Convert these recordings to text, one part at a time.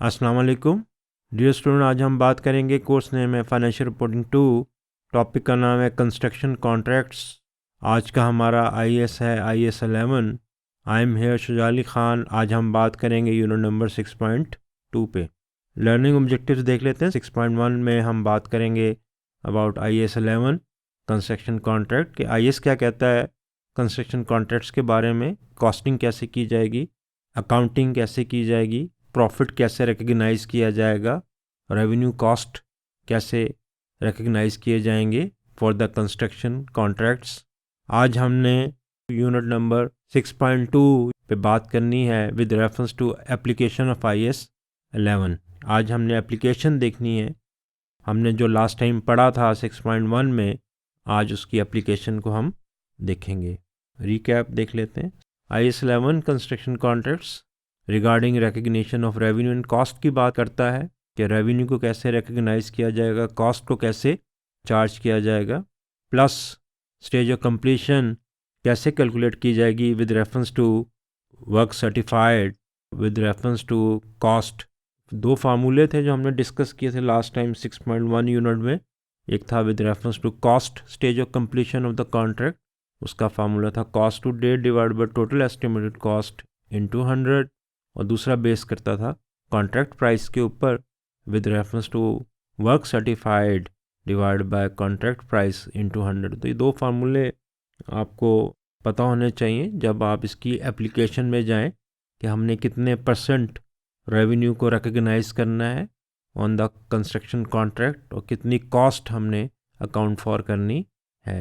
अस्सलाम वालेकुम dear student. आज हम बात करेंगे कोर्स नेम है फाइनेंशियल रिपोर्टिंग 2। टॉपिक का नाम है कंस्ट्रक्शन कॉन्ट्रैक्ट्स। आज का हमारा IAS है IAS-11। I am here Shuja Ali Khan. आज हम बात करेंगे यूनिट नंबर 6.2 पे। लर्निंग ऑब्जेक्टिव्स देख लेते हैं। 6.1 में हम बात करेंगे अबाउट IAS-11 कंस्ट्रक्शन कॉन्ट्रैक्ट कि IAS क्या कहता है कंस्ट्रक्शन कॉन्ट्रैक्ट्स के बारे में, कॉस्टिंग कैसे की जाएगी, अकाउंटिंग कैसे की जाएगी, प्रॉफिट कैसे रिकग्नाइज़ किया जाएगा, रेवेन्यू कॉस्ट कैसे रिकग्नाइज़ किए जाएंगे फॉर द कंस्ट्रक्शन कॉन्ट्रैक्ट्स। आज हमने यूनिट नंबर 6.2 पे बात करनी है with reference to application of IAS-11। आज हमने एप्लीकेशन देखनी है। हमने जो लास्ट टाइम पढ़ा था 6.1 में, आज उसकी एप्लीकेशन को हम देखेंगे। रिकैप देख लेते हैं। IAS-11 construction contracts regarding recognition of revenue and cost की बात करता है कि रेवेन्यू को कैसे रिकग्नाइज़ किया जाएगा, कॉस्ट को कैसे चार्ज किया जाएगा, प्लस स्टेज ऑफ कंप्लीशन कैसे कैलकुलेट की जाएगी with reference to work certified, with reference to cost. दो फार्मूले थे जो हमने डिस्कस किए थे लास्ट टाइम 6.1 यूनिट में। एक था with reference to cost stage of completion of the contract, उसका फार्मूला था cost to date divide by total estimated cost into 100, और दूसरा बेस करता था कॉन्ट्रैक्ट प्राइस के ऊपर with reference to work certified divide by contract price into 100। तो ये दो फार्मूले आपको पता होने चाहिए जब आप इसकी एप्लीकेशन में जाएं कि हमने कितने परसेंट रेवेन्यू को रिकग्नाइज़ करना है ऑन द कंस्ट्रक्शन कॉन्ट्रैक्ट और कितनी कॉस्ट हमने अकाउंट फॉर करनी है।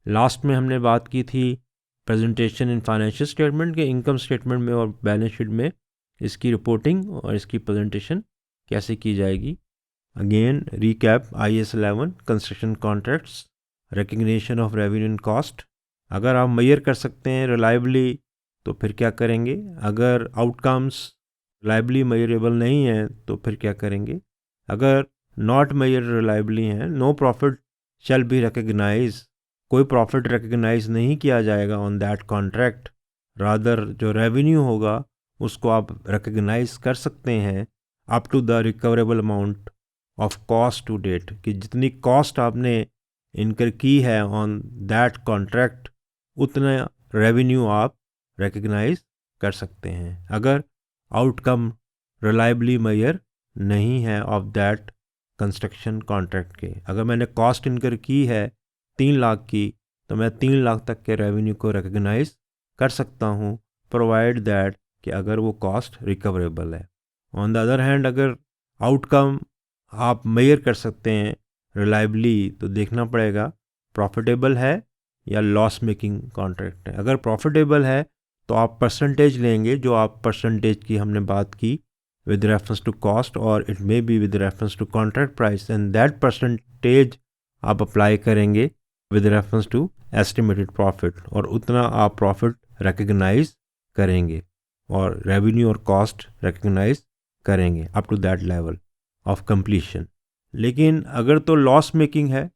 लास्ट में हमने बात की थी प्रेजेंटेशन इन फाइनेंशियल स्टेटमेंट के, इनकम स्टेटमेंट में और बैलेंस शीट में इसकी रिपोर्टिंग और इसकी प्रेजेंटेशन कैसे की जाएगी। Again recap IAS-11 construction contracts recognition of revenue and cost. अगर आप मेजर कर सकते हैं रिलायबली तो फिर क्या करेंगे, अगर आउटकम्स रिलायबली मेजरेबल नहीं है तो फिर क्या करेंगे, अगर नॉट मेजर रिलायबली हैं, no profit shall be recognise, कोई प्रॉफिट रिकग्नाइज नहीं किया जाएगा ऑन दैट कॉन्ट्रैक्ट, रादर जो रेवेन्यू होगा उसको आप रिकग्नाइज कर सकते हैं up to the recoverable amount of cost to date, कि जितनी कॉस्ट आपने इनकर की है ऑन दैट कॉन्ट्रैक्ट उतना रेवेन्यू आप रिकग्नाइज कर सकते हैं। अगर आउटकम रिलायबली मेजर नहीं है ऑफ दैट कंस्ट्रक्शन कॉन्ट्रैक्ट के, अगर मैंने कॉस्ट इनकर की है 3 लाख की तो मैं 3 लाख तक के रेवेन्यू को रिकग्नाइज कर सकता हूँ प्रोवाइड दैट कि अगर वो कॉस्ट रिकवरेबल है। ऑन द अदर हैंड अगर आउटकम आप मेजर कर सकते हैं रिलायबली तो देखना पड़ेगा प्रॉफिटेबल है या लॉस मेकिंग कॉन्ट्रैक्ट है। अगर प्रॉफिटेबल है तो आप परसेंटेज लेंगे, जो आप परसेंटेज की हमने बात की विद रेफरेंस टू कॉस्ट और it may be with reference to contract price, and that percentage आप अप्लाई करेंगे with reference to estimated profit, और उतना आप प्रॉफिट रिकग्नाइज करेंगे और रेवेन्यू और कॉस्ट रिकग्नाइज करेंगे up to that level of completion. लेकिन अगर तो लॉस मेकिंग है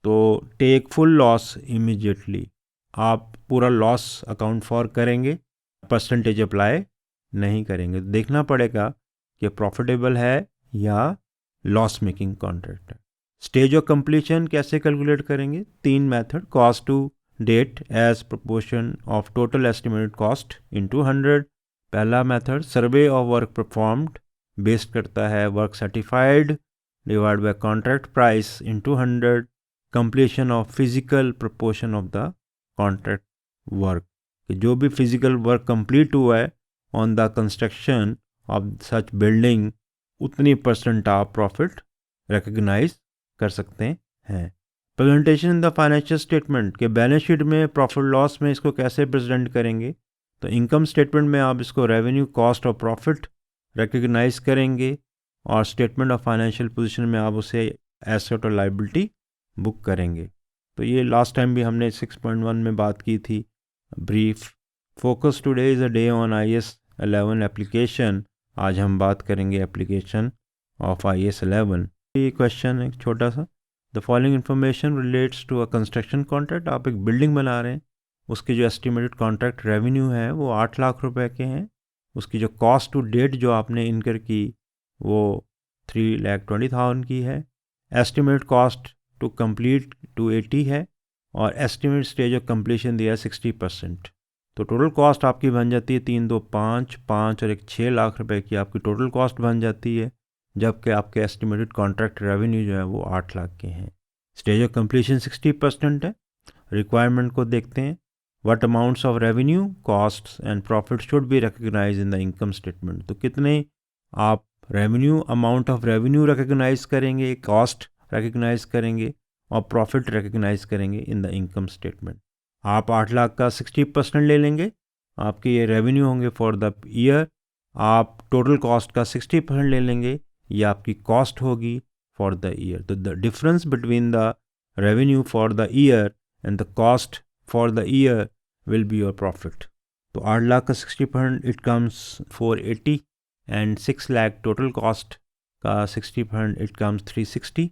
तो टेक फुल लॉस इमीडिएटली, आप पूरा लॉस अकाउंट फॉर करेंगे, परसेंटेज अप्लाई नहीं करेंगे। देखना पड़ेगा कि प्रॉफिटेबल है या लॉस मेकिंग कॉन्ट्रैक्ट है। स्टेज ऑफ कंप्लीशन कैसे कैलकुलेट करेंगे, 3 method, cost to date as proportion of total estimated cost into 100। पहला method survey of work performed based करता है work certified divide by contract price into 100, completion of physical proportion of the contract work, कि जो भी physical work complete हुआ है on the construction of such building उतनी percent आप profit recognise कर सकते हैं। Presentation in the financial statement के बैलेंस शीट में प्रॉफिट लॉस में इसको कैसे प्रेजेंट करेंगे, तो इनकम स्टेटमेंट में आप इसको रेवेन्यू कॉस्ट और प्रॉफिट रिकग्नाइज करेंगे और स्टेटमेंट ऑफ फाइनेंशियल पोजीशन में आप उसे एसेट और लायबिलिटी बुक करेंगे। तो ये लास्ट टाइम भी हमने 6.1 में बात की थी brief. Focus today is a day on IAS-11 application. आज हम बात करेंगे एप्लीकेशन ऑफ IAS-11। ये क्वेश्चन है छोटा सा, the following information relates to a construction contract. आप एक बिल्डिंग बना रहे हैं, उसके जो एस्टिमेटेड कॉन्ट्रैक्ट रेवेन्यू है वो 8 लाख रुपए के हैं, उसकी जो कॉस्ट टू डेट जो आपने इनकर की वो 3,20,000 की है। एस्टिमेट कॉस्ट टू कंप्लीट 280 है और एस्टिमेट स्टेज ऑफ कंप्लीशन दिया है 60%। तो टोटल कॉस्ट आपकी बन जाती है 3, 2, 5, 5 और 6 लाख रुपए की आपकी टोटल कॉस्ट बन जाती है, जबकि आपके एस्टिमेटेड कॉन्ट्रैक्ट रेवेन्यू जो है वो 8 लाख के हैं। स्टेज ऑफ कंप्लीशन 60% है। रिक्वायरमेंट को देखते हैं। What amounts of revenue, costs and profit should be recognise in the income statement. तो कितने आप revenue, amount of revenue recognise करेंगे, कॉस्ट रिकग्नाइज करेंगे और प्रॉफिट रिकग्नाइज करेंगे इन द इनकम स्टेटमेंट। आप 8 लाख का 60% ले लेंगे, आपके ये रेवेन्यू होंगे फॉर द ईयर। आप टोटल कॉस्ट का 60% ले लेंगे, ये आपकी कॉस्ट होगी फॉर द ईयर। तो the difference between the revenue for the year and the cost for the year will be your profit. तो 8 लाख का 60% it comes 480 and 6 lakh total cost का 60% इट कम्स 360।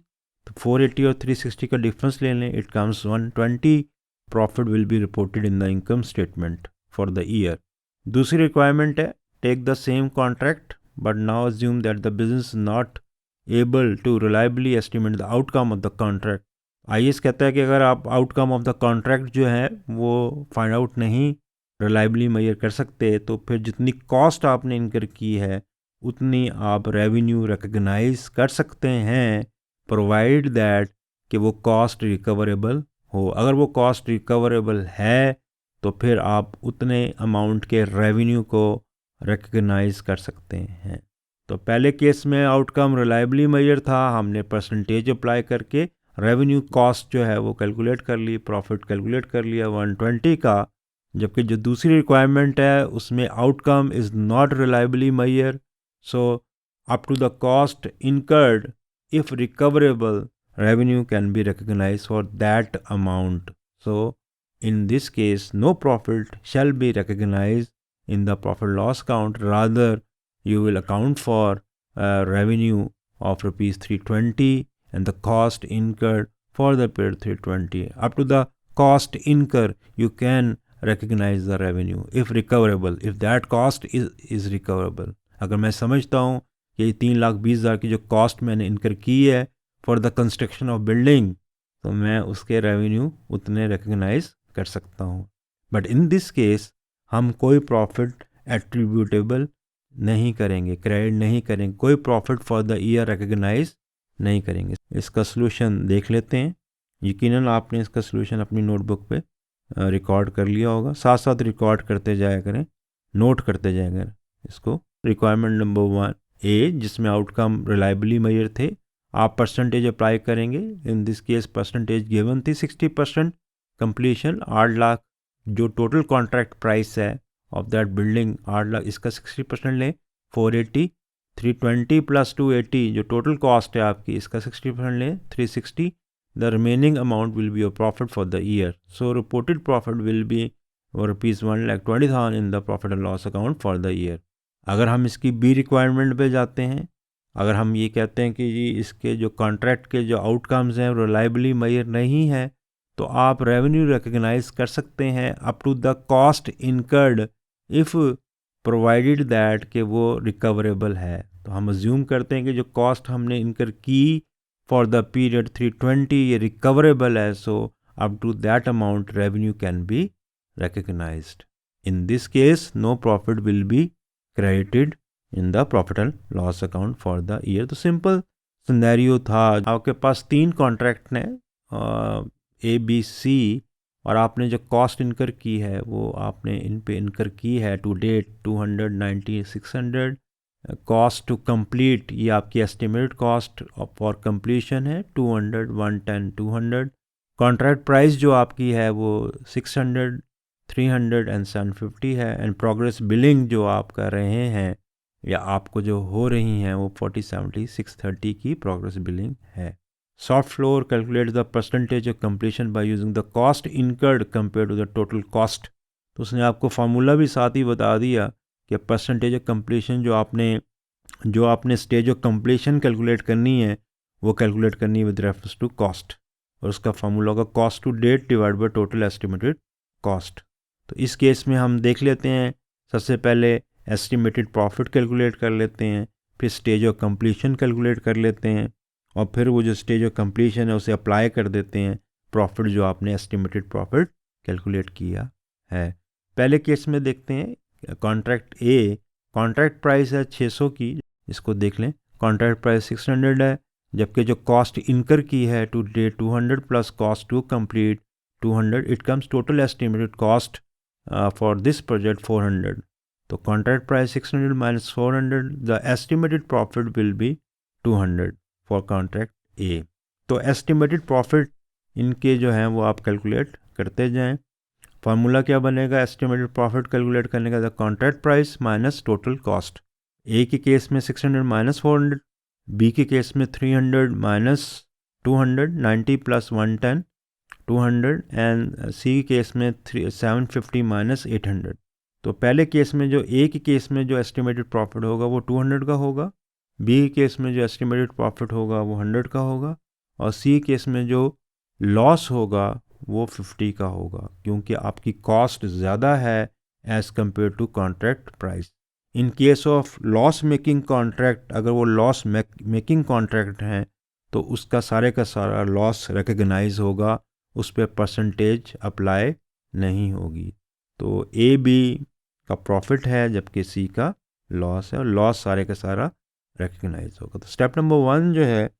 तो 480 और 360 का डिफरेंस ले लें, it comes 120। Profit will be reported in the income statement for the year. दूसरी requirement है, take the same contract but now assume that the business not able to reliably estimate the outcome of the contract. IAS कहता है कि अगर आप outcome of the contract जो है वो फाइंड आउट नहीं रिलायबली मेजर कर सकते, तो फिर जितनी कॉस्ट आपने इनकर की है उतनी आप रेवेन्यू रिकग्नाइज कर सकते हैं, प्रोवाइड दैट कि वो कॉस्ट रिकवरेबल हो। अगर वो कॉस्ट रिकवरेबल है तो फिर आप उतने अमाउंट के रेवेन्यू को रिकग्नाइज कर सकते हैं। तो पहले केस में आउटकम रिलायबली मेजर था, हमने परसेंटेज अप्लाई करके रेवेन्यू कॉस्ट जो है वो कैलकुलेट कर ली, प्रॉफिट कैलकुलेट कर लिया 120 का। जबकि जो दूसरी रिक्वायरमेंट है उसमें outcome is not reliably measure, so up to the cost incurred if recoverable revenue can be recognized for that amount. So in this case no profit shall be recognized in the profit loss account, rather you will account for revenue of rupees 320 and the cost incurred for the period 320. Up to the cost incurred you can recognize the revenue if recoverable, if that cost is recoverable. अगर मैं समझता हूँ कि 3,20,000 की जो cost मैंने इनकर की है for the construction of building, तो मैं उसके रेवेन्यू उतने रिकग्नाइज कर सकता हूँ। बट इन दिस केस हम कोई प्रॉफिट एट्रीब्यूटेबल नहीं करेंगे, क्रेडिट नहीं करेंगे, कोई profit for the year recognise नहीं करेंगे। इसका सलूशन देख लेते हैं। यकीनन आपने इसका सलूशन अपनी नोटबुक पे रिकॉर्ड कर लिया होगा, साथ साथ रिकॉर्ड करते जाया करें, नोट करते जाया करें इसको। रिक्वायरमेंट नंबर 1 ए, जिसमें आउटकम रिलायबली मेजर थे, आप परसेंटेज अप्लाई करेंगे। इन दिस केस परसेंटेज गिवन थी 60% कंप्लीशन, 8 लाख जो टोटल कॉन्ट्रैक्ट प्राइस है ऑफ दैट बिल्डिंग 8 लाख, इसका 60% लें 480, 320 प्लस 280 जो टोटल कॉस्ट है आपकी, इसका 60% लें 360। The remaining amount will be your profit for the year. So reported profit will B rupees 1,20,000 in the profit and loss account for the year. अगर हम इसकी बी रिक्वायरमेंट पे जाते हैं, अगर हम ये कहते हैं कि जी इसके जो कॉन्ट्रैक्ट के जो आउटकम्स हैं रिलायबली मेजर नहीं है, तो आप रेवेन्यू रिकग्नाइज कर सकते हैं up to the cost incurred if provided that कि वो रिकवरेबल है। तो हम अज्यूम करते हैं कि जो कॉस्ट हमने इनकर की फॉर द पीरियड 320 ये रिकवरेबल है, so up to that amount revenue can be recognised. In this case no profit will be credited in the profit and loss account for the year. तो simple scenario था, आपके पास 3 contract हैं ABC, और आपने जो cost इनकर की है वो आपने इन पे इनकर की है to date 290, 600। Cost to complete ये आपकी एस्टिमेटेड कॉस्ट फॉर कंप्लीशन है 200, 110, 200। कॉन्ट्रैक्ट प्राइस जो आपकी है वो 600, 300 एंड 750 है। एंड प्रोग्रेस बिलिंग जो आप कर रहे हैं या आपको जो हो रही हैं वो 40, 70, 630 की प्रोग्रेस बिलिंग है। Soft floor calculate the percentage of completion by using the cost incurred compare to the total cost. तो उसने आपको फार्मूला भी साथ ही बता दिया कि परसेंटेज ऑफ कंप्लीशन जो आपने स्टेज ऑफ कंप्लीशन कैलकुलेट करनी है वो कैलकुलेट करनी है विद रेफरेंस टू कॉस्ट, और उसका फार्मूला होगा cost to date divide by total estimated cost. तो इस केस में हम देख लेते हैं, सबसे पहले एस्टिमेटेड प्रॉफिट कैलकुलेट कर लेते हैं। फिर स्टेज ऑफ कंप्लीशन कैलकुलेट कर लेते हैं और फिर वो जो स्टेज ऑफ कंप्लीशन है उसे अप्लाई कर देते हैं प्रॉफिट जो आपने एस्टिमेटेड प्रॉफिट कैलकुलेट किया है। पहले केस में देखते हैं कॉन्ट्रैक्ट ए, कॉन्ट्रैक्ट प्राइस है 600 की, इसको देख लें। कॉन्ट्रैक्ट प्राइस 600 है, जबकि जो कॉस्ट इनकर की है to 200 plus cost to complete 200, it comes total estimated cost for this project 400। तो contract price 600 minus 400, the estimated profit will be 200 for contract A. तो एस्टिमेटेड प्रॉफिट इनके जो हैं वो आप कैलकुलेट करते जाएं। फार्मूला क्या बनेगा एस्टिमेटेड प्रॉफिट कैलकुलेट करने का? The contract price minus total cost. A के केस में 600 माइनस 400, बी के केस में 300 माइनस 200, 90 प्लस 110 200, एंड सी के केस में 750 माइनस 800। तो पहले केस में जो ए के केस में जो एस्टिमेटेड प्रॉफिट होगा वो 200 का होगा, बी के केस में जो एस्टिमेटेड प्रॉफिट होगा वो 100 का होगा, और सी केस में जो लॉस होगा वो 50 का होगा, क्योंकि आपकी कॉस्ट ज़्यादा है as compare to contract price. In case of loss making contract, अगर वो लॉस मेकिंग कॉन्ट्रैक्ट हैं तो उसका सारे का सारा लॉस रिकग्नाइज होगा, उस पर परसेंटेज अप्लाई नहीं होगी। तो ए बी का प्रॉफिट है जबकि सी का लॉस है, और लॉस सारे का सारा रिकग्नाइज होगा। तो स्टेप नंबर 1 जो है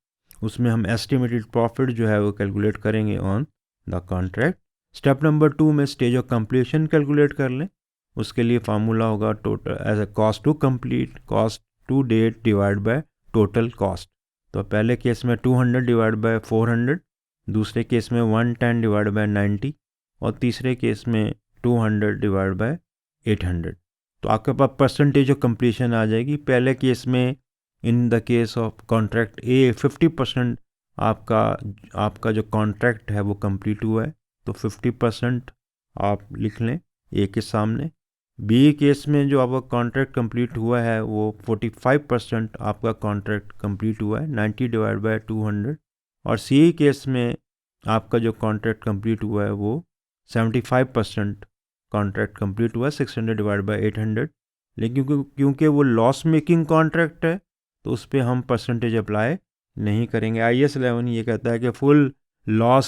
उसमें हम एस्टिमेटेड प्रॉफिट जो है वो कैलकुलेट करेंगे on the contract. Step number 2 में स्टेज ऑफ कंप्लीशन कैलकुलेट कर लें। उसके लिए फार्मूला होगा total as a cost to complete, cost to date divide by total cost. तो पहले केस में 200 डिवाइड बाय 400, दूसरे केस में 110 डिवाइड बाय 90, और तीसरे केस में 200 डिवाइड बाय 800। तो आपके पास परसेंटेज ऑफ कंप्लीशन आ जाएगी। पहले केस में in the case of contract A 50% आपका जो कॉन्ट्रैक्ट है वो कंप्लीट हुआ है, तो 50% आप लिख लें ए के सामने। बी केस में जो आपका कॉन्ट्रैक्ट कंप्लीट हुआ है वो 45% आपका कॉन्ट्रैक्ट कंप्लीट हुआ है, 90 डिवाइड बाय 200, और सी केस में आपका जो कॉन्ट्रैक्ट कंप्लीट हुआ है वो 75% कॉन्ट्रैक्ट कंप्लीट हुआ है, 600 डिवाइड बाय 800। लेकिन क्योंकि वो लॉस मेकिंग कॉन्ट्रैक्ट है तो उस पर हम परसेंटेज अप्लाई नहीं करेंगे। IAS-11 ये कहता है कि full loss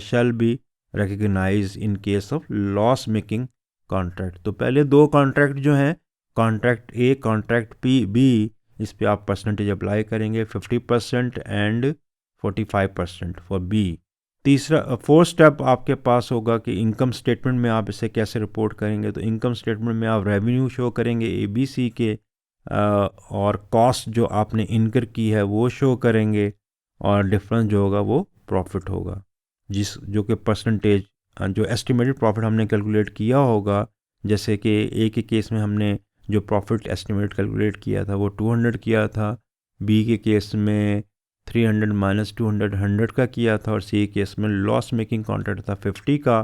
shall be recognise in case of loss making contract. तो पहले दो कॉन्ट्रैक्ट जो हैं, कॉन्ट्रैक्ट ए, कॉन्ट्रैक्ट बी, इस पे आप परसेंटेज अप्लाई करेंगे 50% and 45% for B. Fourth step आपके पास होगा कि इनकम स्टेटमेंट में आप इसे कैसे रिपोर्ट करेंगे। तो इनकम स्टेटमेंट में आप रेवेन्यू शो करेंगे ABC के, और कॉस्ट जो आपने इनकर की है वो शो करेंगे, और डिफरेंस जो होगा वो प्रॉफिट होगा, जो कि परसेंटेज जो एस्टिमेटेड प्रॉफिट हमने कैलकुलेट किया होगा। जैसे कि ए के केस में हमने जो प्रॉफिट एस्टिमेट कैलकुलेट किया था वो 200 किया था, बी के केस में 300 माइनस 200 100 का किया था, और सी केस में लॉस मेकिंग कॉन्ट्रैक्ट था 50 का।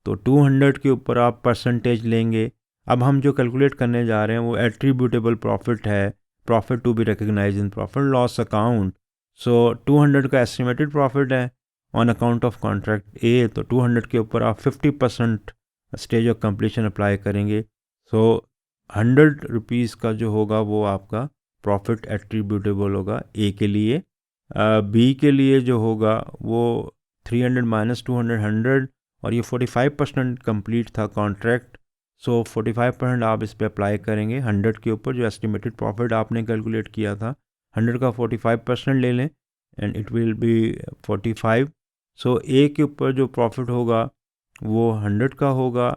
तो 200 के ऊपर आप परसेंटेज लेंगे। अब हम जो कैलकुलेट करने जा रहे हैं वो एट्रीब्यूटेबल प्रॉफिट है, profit to be recognise in profit loss account. So 200 का एस्टिमेटेड प्रॉफिट है on account of contract A, तो 200 के ऊपर आप 50% स्टेज ऑफ कंप्लीशन अप्लाई करेंगे। सो 100 रुपीज़ का जो होगा वो आपका प्रॉफिट एट्रीब्यूटेबल होगा ए के लिए। बी के लिए जो होगा वो 300 माइनस 200 100, और ये 45% कंप्लीट था कॉन्ट्रैक्ट। सो 45% आप इस पर अप्लाई करेंगे 100 के ऊपर जो एस्टिमेटेड प्रॉफिट आपने कैलकुलेट किया था। 100 का 45% ले लें एंड इट विल बी 45। सो ए के ऊपर जो प्रॉफिट होगा वो 100 का होगा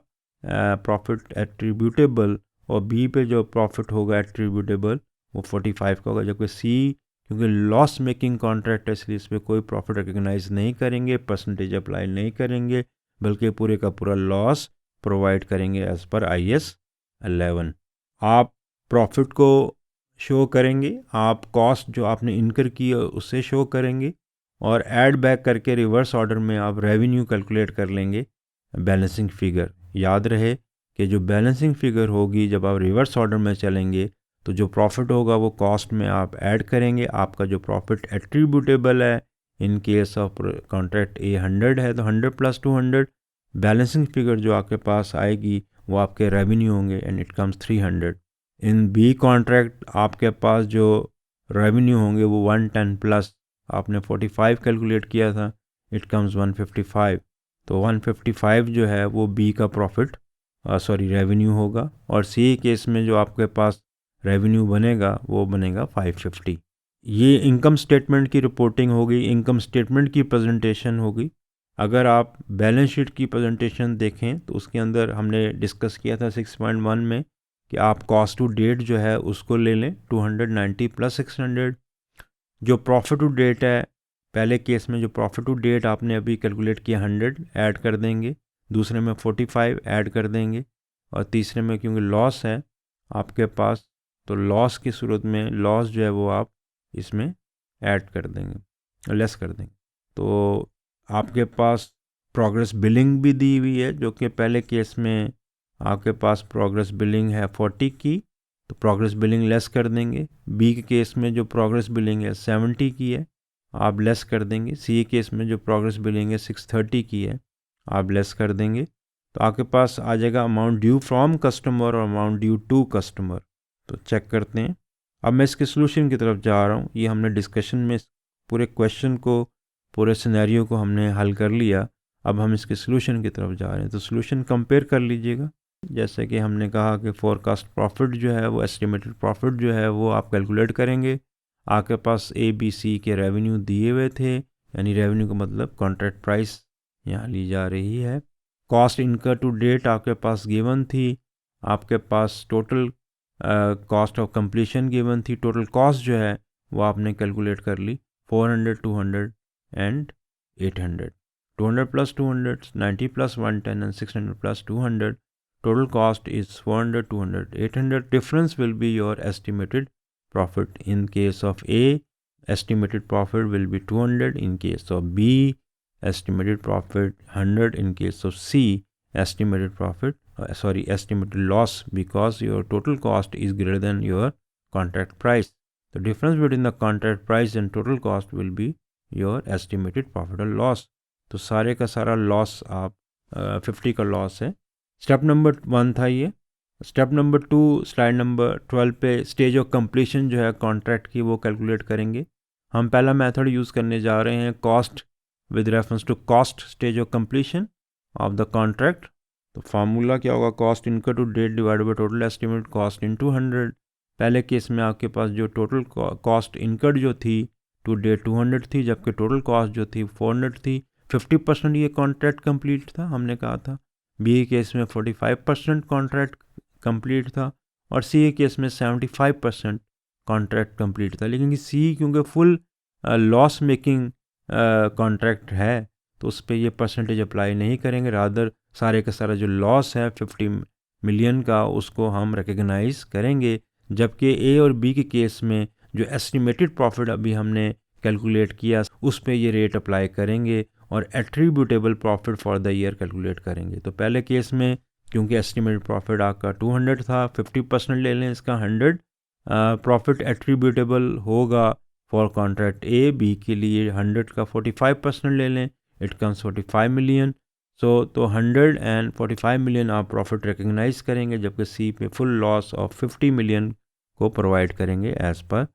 प्रॉफिट एट्रीब्यूटेबल, और बी पे जो प्रॉफिट होगा एट्रीब्यूटेबल वो 45 का होगा। जबकि सी क्योंकि लॉस मेकिंग कॉन्ट्रैक्ट है इसलिए इस पर कोई प्रॉफिट रिकग्नाइज नहीं करेंगे, परसेंटेज अप्लाई नहीं करेंगे, बल्कि पूरे का पूरा लॉस प्रोवाइड करेंगे एज़ पर IAS-11। आप प्रॉफिट को शो करेंगे, आप कॉस्ट जो आपने इनकर की है उसे शो करेंगे, और ऐड बैक करके रिवर्स ऑर्डर में आप रेवेन्यू कैलकुलेट कर लेंगे बैलेंसिंग फ़िगर। याद रहे कि जो बैलेंसिंग फ़िगर होगी जब आप रिवर्स ऑर्डर में चलेंगे तो जो प्रॉफिट होगा वो कॉस्ट में आप ऐड करेंगे। आपका जो प्रॉफिट एट्रीब्यूटेबल है इन केस ऑफ कॉन्ट्रैक्ट ए 100 है तो 100 प्लस 200, बैलेंसिंग फ़िगर जो आपके पास आएगी वो आपके रेवेन्यू होंगे and it comes 300। In B contract आपके पास जो रेवेन्यू होंगे वो 110 प्लस, आपने 45 कैलकुलेट किया था, इट कम्स 155। तो 155 जो है वो बी का प्रॉफिट रेवेन्यू होगा, और सी केस में जो आपके पास रेवेन्यू बनेगा वो बनेगा 550। ये इनकम स्टेटमेंट की रिपोर्टिंग होगी, इनकम स्टेटमेंट की प्रेजेंटेशन होगी। अगर आप बैलेंस शीट की प्रेजेंटेशन देखें तो उसके अंदर हमने डिस्कस किया था 6.1 में कि आप कॉस्ट टू डेट जो है उसको ले लें 290 प्लस 600। जो प्रॉफिट टू डेट है, पहले केस में जो प्रॉफिट टू डेट आपने अभी कैलकुलेट किया 100 ऐड कर देंगे, दूसरे में 45 ऐड कर देंगे, और तीसरे में क्योंकि लॉस है आपके पास तो लॉस की सूरत में लॉस जो है वो आप इसमें ऐड कर देंगे, लेस कर देंगे। तो आपके पास प्रोग्रेस बिलिंग भी दी हुई है, जो कि पहले केस में आपके पास प्रोग्रेस बिलिंग है 40 की, तो प्रोग्रेस बिलिंग लेस कर देंगे। बी के केस में जो प्रोग्रेस बिलिंग है 70 की है, आप लेस कर देंगे। सी केस में जो प्रोग्रेस बिलिंग है 630 की है, आप लेस कर देंगे। तो आपके पास आ जाएगा अमाउंट ड्यू फ्रॉम कस्टमर और अमाउंट ड्यू टू कस्टमर। तो चेक करते हैं। अब मैं इसके सोल्यूशन की तरफ जा रहा हूँ। ये हमने डिस्कशन में पूरे क्वेश्चन को, पूरे सिनेरियो को हमने हल कर लिया। अब हम इसके सोल्यूशन की तरफ जा रहे हैं। तो सोल्यूशन कंपेयर कर लीजिएगा। जैसे कि हमने कहा कि फोरकास्ट प्रॉफिट जो है वो, एस्टिमेटेड प्रॉफिट जो है वो आप कैलकुलेट करेंगे। आपके पास ए बी सी के रेवेन्यू दिए हुए थे, यानी रेवेन्यू का मतलब कॉन्ट्रैक्ट प्राइस यहाँ ली जा रही है। कॉस्ट इनकर टू डेट आपके पास गिवन थी। आपके पास total cost of completion given थी। टोटल कॉस्ट जो है वो आपने कैलकुलेट कर ली 400, 200 and 800। 200 plus 200, 90 plus 110 and 600 plus 200. Total cost is 400, 200, 800. Difference will be your estimated profit. In case of A, estimated profit will be 200. In case of B, estimated profit 100. In case of C, estimated profit, estimated loss, because your total cost is greater than your contract price. The difference between the contract price and total cost will be your estimated profit or loss. तो सारे का सारा loss आप 50 का loss है। Step number 1 था ये। Step number 2 slide number 12 पे स्टेज ऑफ कंप्लीशन जो है कॉन्ट्रैक्ट की वो कैलकुलेट करेंगे। हम पहला मेथड यूज़ करने जा रहे हैं cost with reference to cost stage of completion of the contract. तो फार्मूला क्या होगा, cost incur to date divided by total estimate cost into 100। पहले केस में आपके पास जो टोटल कॉस्ट इनकर्ड जो थी टू डेट 200 थी, जबकि टोटल कॉस्ट जो थी 400 थी। 50% ये कॉन्ट्रैक्ट कंप्लीट था, हमने कहा था। बी केस में 45% कॉन्ट्रैक्ट कंप्लीट था, और सी केस में 75% कॉन्ट्रैक्ट कंप्लीट था। लेकिन सी क्योंकि फुल लॉस मेकिंग कॉन्ट्रैक्ट है तो उस पर ये परसेंटेज अप्लाई नहीं करेंगे। रादर सारे का सारा जो लॉस है 50 मिलियन का उसको हम रिकग्नाइज करेंगे। जबकि ए और बी के केस में जो एस्टिमेटेड प्रॉफिट अभी हमने कैलकुलेट किया उस पर ये रेट अप्लाई करेंगे और attributable profit for the year calculate करेंगे। तो पहले केस में क्योंकि एस्टिमेटेड प्रॉफिट आपका 200 था, 50% ले लें इसका 100 प्रॉफिट एट्रीब्यूटेबल होगा फॉर कॉन्ट्रैक्ट ए। बी के लिए 100 का 45% ले लें, इट कम्स 45 मिलियन। तो 100 एंड 45 मिलियन आप प्रॉफिट रिकग्नाइज करेंगे, जबकि सी पे फुल लॉस ऑफ 50 मिलियन को प्रोवाइड करेंगे एज पर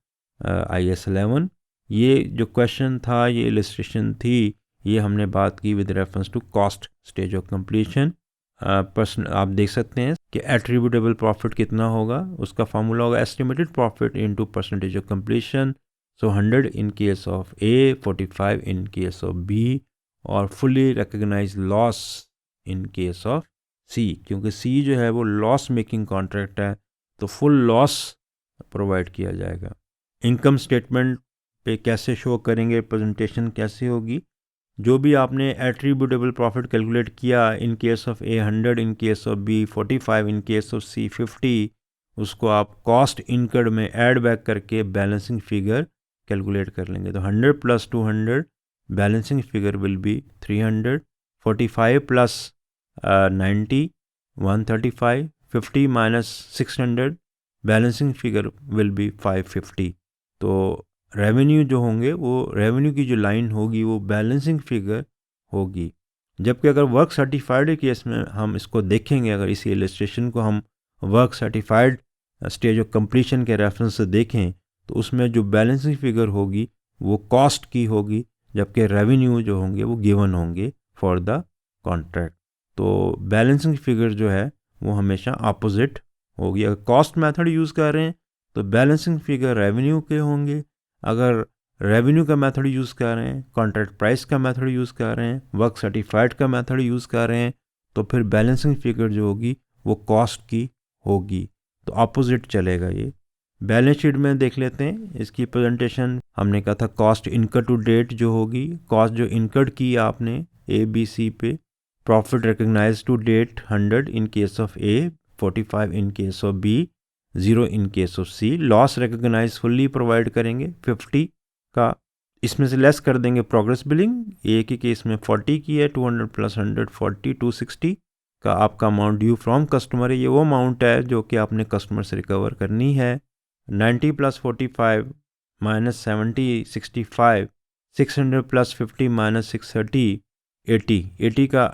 IAS-11। ये जो क्वेश्चन था, ये इलस्ट्रेशन थी, ये हमने बात की with reference to cost stage of completion. आप देख सकते हैं कि एट्रीब्यूटेबल प्रॉफिट कितना होगा, उसका फार्मूला होगा estimated profit into percentage of completion. So 100 in case of A, 45 in case of B, और fully recognise loss in case of C. क्योंकि सी जो है वो लॉस मेकिंग कॉन्ट्रैक्ट है तो फुल लॉस प्रोवाइड किया जाएगा। इनकम स्टेटमेंट पे कैसे शो करेंगे, प्रेजेंटेशन कैसे होगी, जो भी आपने एट्रीब्यूटेबल प्रॉफिट कैलकुलेट किया in case of A 100, in case of B 45, in case of C 50, उसको आप कॉस्ट इनकर्ड में ऐड बैक करके बैलेंसिंग फिगर कैलकुलेट कर लेंगे। तो 100 plus 200 balancing figure will be 300, 45 plus 90 135, 50 minus 600 balancing figure will be 550। तो revenue जो होंगे वो रेवेन्यू की जो लाइन होगी वो बैलेंसिंग फिगर होगी। जबकि अगर वर्क सर्टिफाइड केस में हम इसको देखेंगे, अगर इसी इलस्ट्रेशन को हम work certified stage of completion के रेफरेंस से देखें तो उसमें जो बैलेंसिंग फिगर होगी वो कॉस्ट की होगी, जबकि रेवेन्यू जो होंगे वो गिवन होंगे फॉर द कॉन्ट्रैक्ट। तो बैलेंसिंग फिगर जो है वो हमेशा अपोजिट होगी। अगर कॉस्ट मेथड यूज़ कर रहे हैं तो बैलेंसिंग फिगर रेवेन्यू के होंगे, अगर रेवेन्यू का मेथड यूज़ कर रहे हैं, कॉन्ट्रैक्ट प्राइस का मेथड यूज़ कर रहे हैं, वर्क सर्टिफाइड का मेथड यूज़ कर रहे हैं, तो फिर बैलेंसिंग फिगर जो होगी वो कॉस्ट की होगी। तो अपोजिट चलेगा ये। बैलेंस शीट में देख लेते हैं इसकी प्रेजेंटेशन। हमने कहा था कॉस्ट इनकर्ड टू डेट जो होगी, कॉस्ट जो इनकर्ड की आपने ए बी सी पे, profit recognise to date 100 in case of A, 45 in case of B, 0 in case of C. Loss recognise fully provide करेंगे 50 का, इसमें से लेस कर देंगे प्रोग्रेस बिलिंग। ए के केस में 40 की है, 200 प्लस 100 40, 260 का आपका अमाउंट ड्यू फ्रॉम कस्टमर है। ये वो अमाउंट है जो कि आपने कस्टमर से रिकवर करनी है। 90 प्लस 45 माइनस 70 65, 600 प्लस 50 माइनस 630 80 का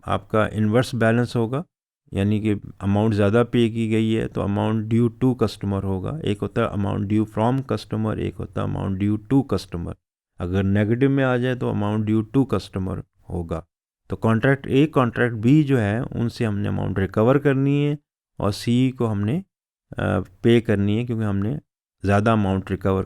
आपका इन्वर्स बैलेंस होगा, यानी कि अमाउंट ज़्यादा पे की गई है तो अमाउंट ड्यू टू कस्टमर होगा। एक होता है अमाउंट ड्यू फ्रॉम कस्टमर, एक होता है अमाउंट ड्यू टू कस्टमर। अगर नेगेटिव में आ जाए तो अमाउंट ड्यू टू कस्टमर होगा। तो कॉन्ट्रैक्ट ए कॉन्ट्रैक्ट बी जो है उनसे हमने अमाउंट रिकवर करनी है और सी को हमने पे करनी है, क्योंकि हमने ज़्यादा अमाउंट रिकवर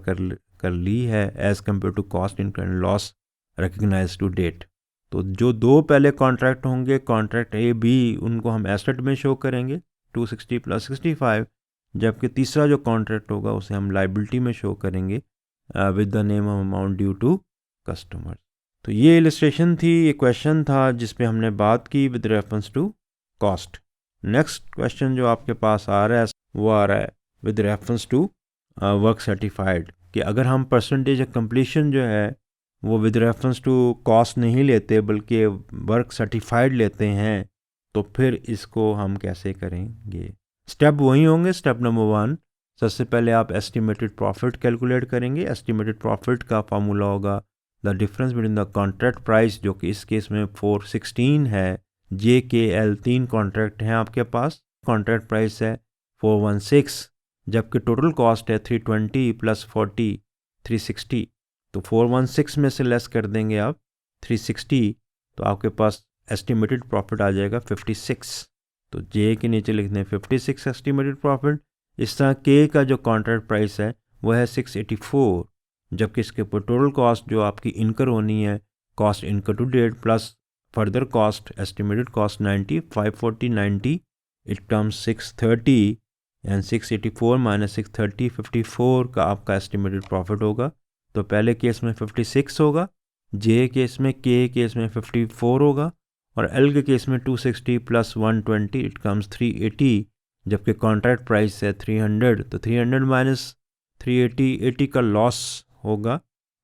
कर ली है as compare to cost incurred and loss recognise to date. तो जो दो पहले कॉन्ट्रैक्ट होंगे, कॉन्ट्रैक्ट ए बी, उनको हम एसेट में शो करेंगे 260 प्लस 65, जबकि तीसरा जो कॉन्ट्रैक्ट होगा उसे हम लाइबिलिटी में शो करेंगे with the name of amount due to customer. तो ये इलस्ट्रेशन थी, ये क्वेश्चन था जिस पे हमने बात की with reference to cost. Next question जो आपके पास आ रहा है वो आ रहा है with reference to work certified, कि अगर हम परसेंटेज ऑफ कंप्लीशन जो है वो विद रेफरेंस टू कॉस्ट नहीं लेते बल्कि वर्क सर्टिफाइड लेते हैं, तो फिर इसको हम कैसे करेंगे। स्टेप वही होंगे। स्टेप नंबर 1, सबसे पहले आप एस्टिमेटेड प्रॉफिट कैलकुलेट करेंगे। एस्टिमेटेड प्रॉफिट का फार्मूला होगा the difference between the contract price, जो कि इस केस में 416 है, जे के एल 3 कॉन्ट्रैक्ट हैं आपके पास, कॉन्ट्रैक्ट प्राइस है 416, जबकि टोटल कॉस्ट है 320 प्लस 40 360। तो 416 में से लेस कर देंगे आप 360, तो आपके पास एस्टिमेटेड प्रॉफिट आ जाएगा 56। तो जे के नीचे लिखते हैं 56 एस्टिमेटेड प्रॉफिट। इस तरह के का जो कॉन्ट्रैक्ट प्राइस है वो है 684, जबकि इसके ऊपर टोटल कॉस्ट जो आपकी इनकर होनी है, cost incur to date plus further cost, estimated cost 90, 540 90, it comes 630 and 684 minus 630 54 का आपका एस्टिमेटेड प्रॉफिट होगा। तो पहले केस में 56 होगा, जे केस में, के केस में 54 होगा, और एल के केस में 260 प्लस 120 इट कम्स 380, जबकि कॉन्ट्रैक्ट प्राइस है 300, तो 300 माइनस 380 80 का लॉस होगा।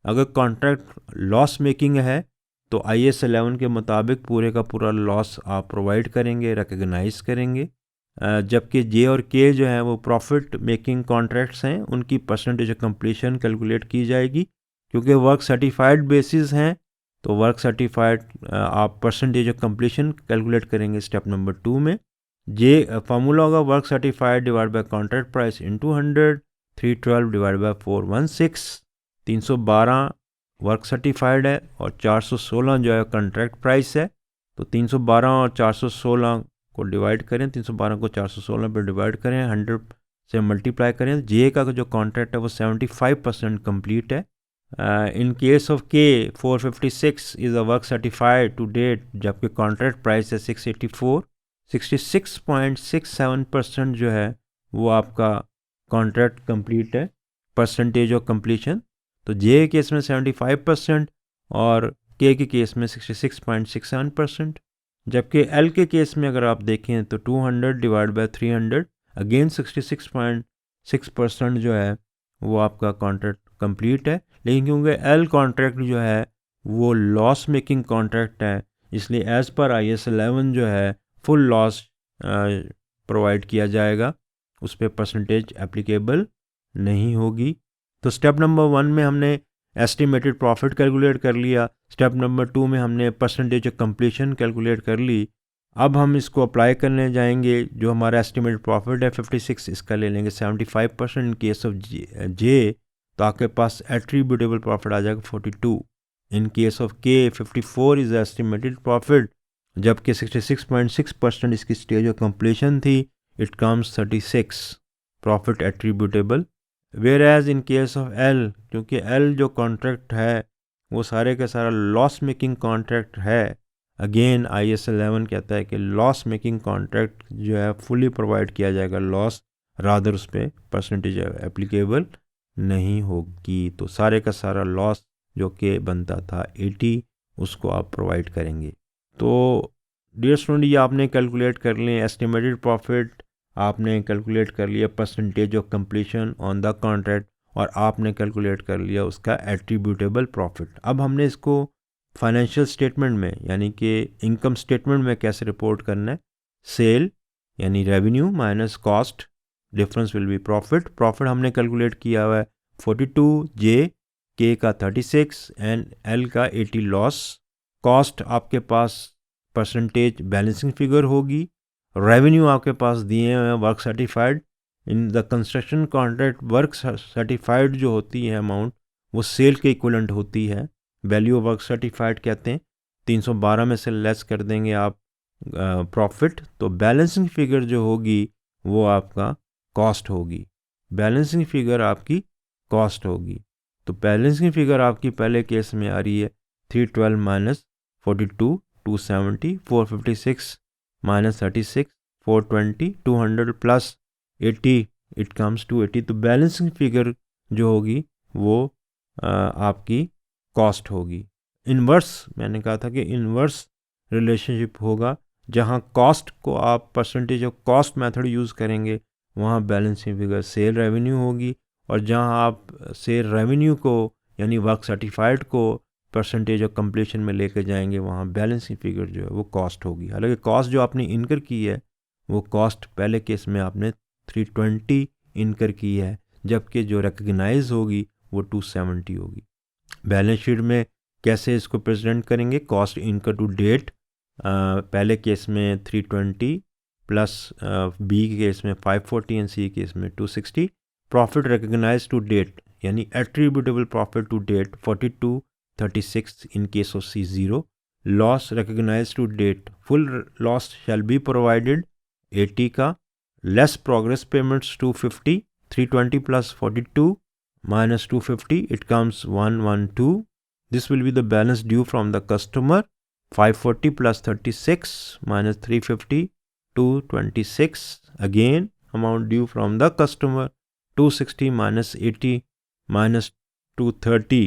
अगर कॉन्ट्रैक्ट लॉस मेकिंग है तो IAS-11 के मुताबिक पूरे का पूरा लॉस आप प्रोवाइड करेंगे, रिकग्नाइज करेंगे, जबकि जे और के जो है वो प्रॉफिट मेकिंग कॉन्ट्रैक्ट्स हैं, उनकी परसेंटेज ऑफ कंप्लीशन कैलकुलेट की जाएगी। क्योंकि वर्क सर्टिफाइड बेसिस हैं तो वर्क सर्टिफाइड आप परसेंटेज ऑफ कंप्लीशन कैलकुलेट करेंगे स्टेप नंबर 2 में। जे फार्मूला होगा work certified divide by contract price into 100, 312 divide by 416। 312 work certified है और 416 जो है कॉन्ट्रैक्ट प्राइस है। तो 312 और 416 को डिवाइड करें, 312 को 416 पे डिवाइड करें, 100 से मल्टीप्लाई करें। जे का जो कॉन्ट्रैक्ट है वो 75% कंप्लीट है। इन case of K 456 is a work certified to date, जबकि कॉन्ट्रैक्ट प्राइस है 684, 66.67% जो है वो आपका कॉन्ट्रैक्ट कंप्लीट है, परसेंटेज ऑफ कंप्लीशन। तो जे केस में 75% और के केस में 66.67%, जबकि एल के केस में अगर आप देखें तो 200 डिवाइड बाय 300, अगेन 66.6% जो है वो आपका कॉन्ट्रैक्ट कंप्लीट है। लेकिन क्योंकि एल कॉन्ट्रैक्ट जो है वो लॉस मेकिंग कॉन्ट्रैक्ट है, इसलिए एज़ पर IAS-11 जो है फुल लॉस प्रोवाइड किया जाएगा, उस पर परसेंटेज एप्लीकेबल नहीं होगी। तो स्टेप नंबर 1 में हमने एस्टिमेटेड प्रॉफिट कैलकुलेट कर लिया, स्टेप नंबर 2 में हमने परसेंटेज ऑफ कंप्लीशन कैलकुलेट कर ली। अब हम इसको अप्लाई करने जाएंगे। जो हमारा एस्टिमेटेड प्रॉफिट है 56, इसका ले लेंगे 75%। इन केस ऑफ जे तो आपके पास एट्रीब्यूटेबल प्रॉफिट आ जाएगा 42। इन केस ऑफ के 54 इज एस्टिमेटेड प्रॉफिट, जबकि 66.6% इसकी स्टेज ऑफ कंप्लीशन थी। It comes 36 profit attributable. Whereas in case of L, क्योंकि एल जो कॉन्ट्रैक्ट है वो सारे का सारा लॉस मेकिंग कॉन्ट्रैक्ट है। अगेन IAS-11 कहता है कि लॉस मेकिंग कॉन्ट्रैक्ट जो है फुली प्रोवाइड किया जाएगा लॉस, रादर उस पर परसेंटेज एप्लीकेबल नहीं होगी। तो सारे का सारा लॉस जो कि बनता था 80, उसको आप प्रोवाइड करेंगे। तो डियर स्टूडेंट, ये आपने कैलकुलेट कर लें एस्टिमेटेड प्रॉफिट, आपने कैलकुलेट कर लिया percentage of completion on the contract, और आपने कैलकुलेट कर लिया उसका एट्रीब्यूटेबल प्रॉफिट। अब हमने इसको फाइनेंशियल स्टेटमेंट में यानी कि इनकम स्टेटमेंट में कैसे रिपोर्ट करना है। सेल यानी revenue minus cost, difference will be profit. Profit हमने कैलकुलेट किया हुआ है 42, जे के का 36 एंड एल का 80 लॉस। कॉस्ट आपके पास परसेंटेज बैलेंसिंग फिगर होगी। रेवेन्यू आपके पास दिए हुए हैं work certified. In the construction contract work certified जो होती है अमाउंट वो सेल के इक्वलेंट होती है, वैल्यू ऑफ वर्क सर्टिफाइड कहते हैं। 312 में से लेस कर देंगे आप प्रॉफिट, तो बैलेंसिंग फिगर जो होगी वो आपका कॉस्ट होगी। बैलेंसिंग फिगर आपकी कॉस्ट होगी। तो बैलेंसिंग फिगर आपकी पहले केस में आ रही है 312 minus 42 270, 456 minus 36 420, 200 plus 80 it comes to 80। तो बैलेंसिंग फिगर जो होगी वो आपकी कॉस्ट होगी। इन्वर्स मैंने कहा था कि इन्वर्स रिलेशनशिप होगा, जहाँ कॉस्ट को आप percentage of cost method use करेंगे वहाँ बैलेंसिंग फिगर सेल रेवेन्यू होगी, और जहाँ आप सेल रेवेन्यू को यानी वर्क सर्टिफाइड को परसेंटेज ऑफ कंप्लीशन में लेकर जाएंगे वहाँ बैलेंसिंग फिगर जो है वो कॉस्ट होगी। हालांकि कॉस्ट जो आपने इनकर की है वो कॉस्ट पहले केस में आपने 320 इनकर की है, जबकि जो रिकग्नाइज होगी वो 270 होगी। बैलेंस शीट में कैसे इसको प्रेजेंट करेंगे, कॉस्ट इनकर टू डेट पहले केस में 320 प्लस बी के केस में 540 एंड सी केस में 260। प्रॉफिट रिकग्नाइज टू डेट यानी attributable profit to date 42 36 in case of C 0। Loss recognise to date full loss shall be provided 80 का, less progress payments 250, 320 plus 42 minus 250 it comes 112. This will be the balance due from the customer. 540 plus 36 minus 350 226. Again amount due from the customer. 260 minus 80 minus 230.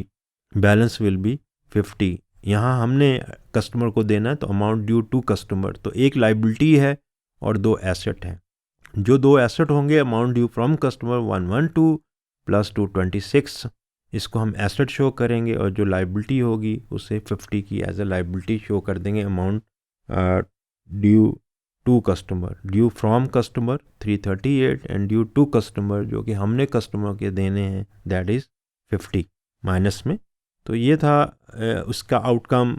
Balance will be 50. यहाँ हमने customer को देना है तो amount due to customer, तो एक liability है और दो एसेट हैं। जो दो एसेट होंगे amount due from customer 112 plus 226, इसको हम एसेट शो करेंगे, और जो लाइबिलिटी होगी उसे 50 की एज ए लाइबिलिटी शो कर देंगे। Amount due to customer, due from customer 338 and due to customer जो कि हमने कस्टमर के देने हैं दैट इज़ 50 माइनस में। तो ये था उसका आउटकम।